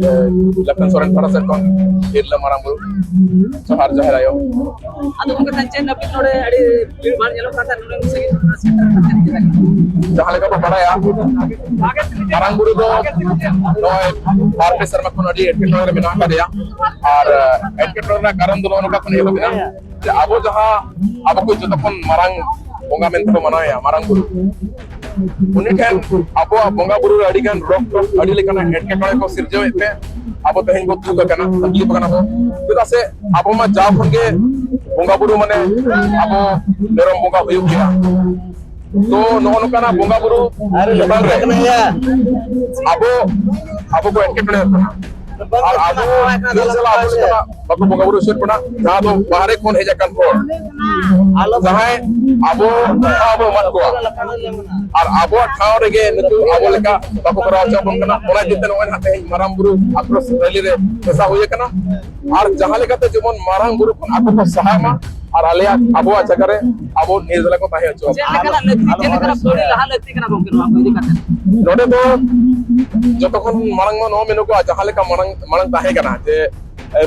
लखन सोरेन पड़ा से कौन हिरला माराम बुरु जोहार जोहार आयो ಅದು ಮುಖ ತಂಚೆ ನಪ್ಪಿ ನೋಡೆ ಅಡಿ ಬೀಳ್ ಬಾಳ ಜಲ ಪ್ರಕಾರ ನೋಡಿ ಸಗಿ जहाँ लेकर पड़ा या माराम बुरु दो नोए भारत शर्मा को नडी एटकेटोरे में नाका दिया और एटकेटोरे ना कारण दोनों का पने हो गया अब जहाँ अब कोई जो तपन मारांग बोंगा में तो मना या मारांग बुरु उन्हीं ठेन अब बोंगा बुरु अड़ी kan rock अड़ी लेकर ना एटकेटोरे को सिरजो इतने अब तहें को तू करना तकलीफ करना हो तो से अब मा जाओ होंगे बोंगा बुरु मने अब नरम बोंगा हुई गया तो नोनो का ना बोंगा बुरु लेबाल रे अब को एटकेटोरे और अब जला अब का बाको बोंगा बुरु सुर पना जहां तो बाहर कोन हेजा कान फोर जहां अब मत को और अब ठाव रेगे नतु अब लेका बाको करा चाबन कना ओना जितन ओन हाते माराम बुरु आक्रोश रैली रे ऐसा होय कना और जहां लेका ते जेमन माराम बुरु कोन आको को सहायमा और आलिया अब जगह रे अब निर्दला को ताहे चो जेनेकरा सोरी लहा लती कना बंके नो इदी करते नोडे तो जतखन मारांग मा नो मेनो को जहां लेका मारांग ताहे कना जे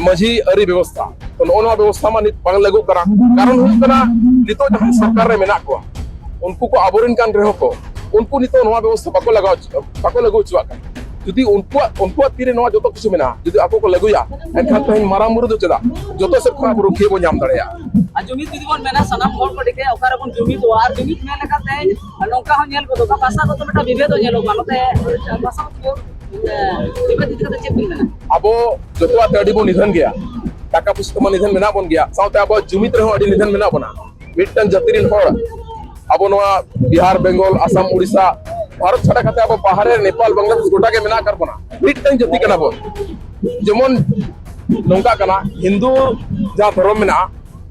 मझी अरी व्यवस्था तो नो व्यवस्था मा नित बांग लागू करा कारण हुई कना नितो जहां सरकार रे मेना को उनको को आबोरिन कान रहो को उनको नितो नो व्यवस्था बाको लगो चुआ जुदी उनको तीरे नो जतो किछु मेना जुदी आपको को लगुया एनखान तहिन माराम बुरु दो चदा जतो से खा रुखिए बो नाम दड़या जुमित जुदी बोन मेना सनाम होड़ को दिखे ओकारे बोन जुमित वार जुमित में लेका ते नौका हो नेल को दोका पासा को तो बेटा विभेद हो नेलो मानते पासा को विभेद दिखा ते चेक बिना अब जतो तड़ी बो निधन गया टाका पुस्तक निधन मेना बन गया साउते अब जुमित रहो अडी निधन मेना बना मिटन जतिरिन होड़ अब नोआ बिहार बेंगल असम उड़ीसा भारत छाड़ा खाते अब बाहर नेपाल बांग्लादेश गोटा के मेना कर बना मिटन जति कना बो जेमन नौका कना हिंदू जहां धर्म मेना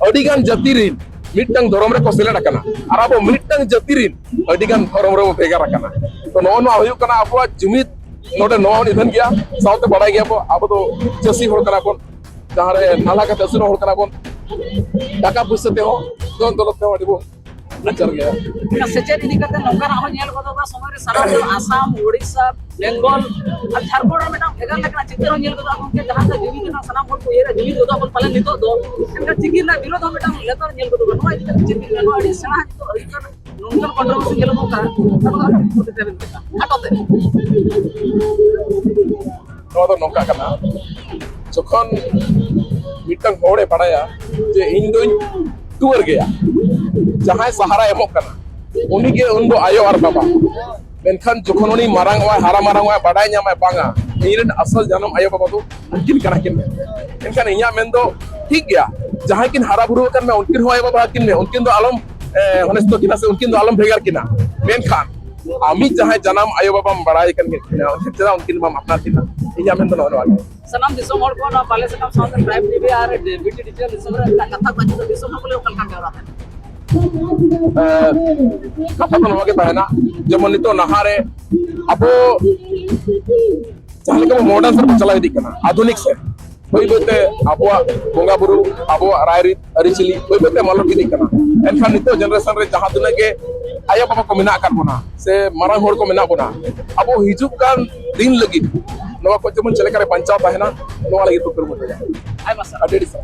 अडिगान जतिरिन मिटन धर्म रे को सेलेड कना और अब मिटन जतिरिन अडिगान धर्म रे भेगार कना तो नो हुयु कना अब जुमित नोडे नो निधन गया साउते बड़ाई गया अब तो चसी होड़ कना कोन जहां रे नाला का तसुनो होड़ कना कोन टाका पुसते हो दोन दलते हो अडिबो नचर गया सेचेर इदी करते नौका ना हो नेल को दोका समय रे सारा आसाम उड़ीसा बेंगल और झारखंड में भेगार लेकना चित्र हो नेल को अब उनके जहां से जुमित ना सनाम होड़ को ये रे जुमित दो अपन पालन नितो दो इनका चिकिर ना विरोध हो बेटा लेतर नेल को दो नो इदी करते चित्र नो अड़ी सना तो अड़ी नोंगल कंट्रोवर्सी गेलो मोका तब होते तेबन हटोते नो तो नौका कना जखन मिटन होड़े पड़ाया जे इन दो टूर गया जहां सहारा एमो कना उनी के उन दो आयो और बाबा मेनखान जखन उनी मारांग वाय हारा मारांग वाय बाडाय न्यामाय बांगा इरेन असल जन्म आयो बाबा तो उनकिन कना किन मेनखान इया मेन दो ठीक गया जहां किन हारा बुरु कन में उनकिन होय बाबा किन में उनकिन दो आलम हनेस्तो किना से उनकिन दो आलम भेगार किना मेनखान आमी जहां जन्म आयो बाबा बाडाय कन किना चला उनकिन माम अपना किना इया मेन दो नो वाले सनाम दिसोम होड़ को ना पाले सनाम साउंड प्राइम टीवी आर डीबीटी डिजिटल दिसोम रे कथा को तो दिसोम बोले कल का बेरा कथा तो नोगे ताहेना जेमन नितो नहारे अब जहां लेके मॉडर्न सर चला इदी कना आधुनिक से होई बते अब बोंगा बुरु अब रायरित अरिचिली होई बते मालक इदी कना एनखान नितो जनरेशन रे जहां दुना के आया बाबा को मेना कर बना से मारांग होड़ को मेना बना अब हिजुक कान दिन लगी नवा को जेमन चले करे पंचायत ताहेना नवा लगी तो कर मत जाए आई बस अडेडी सर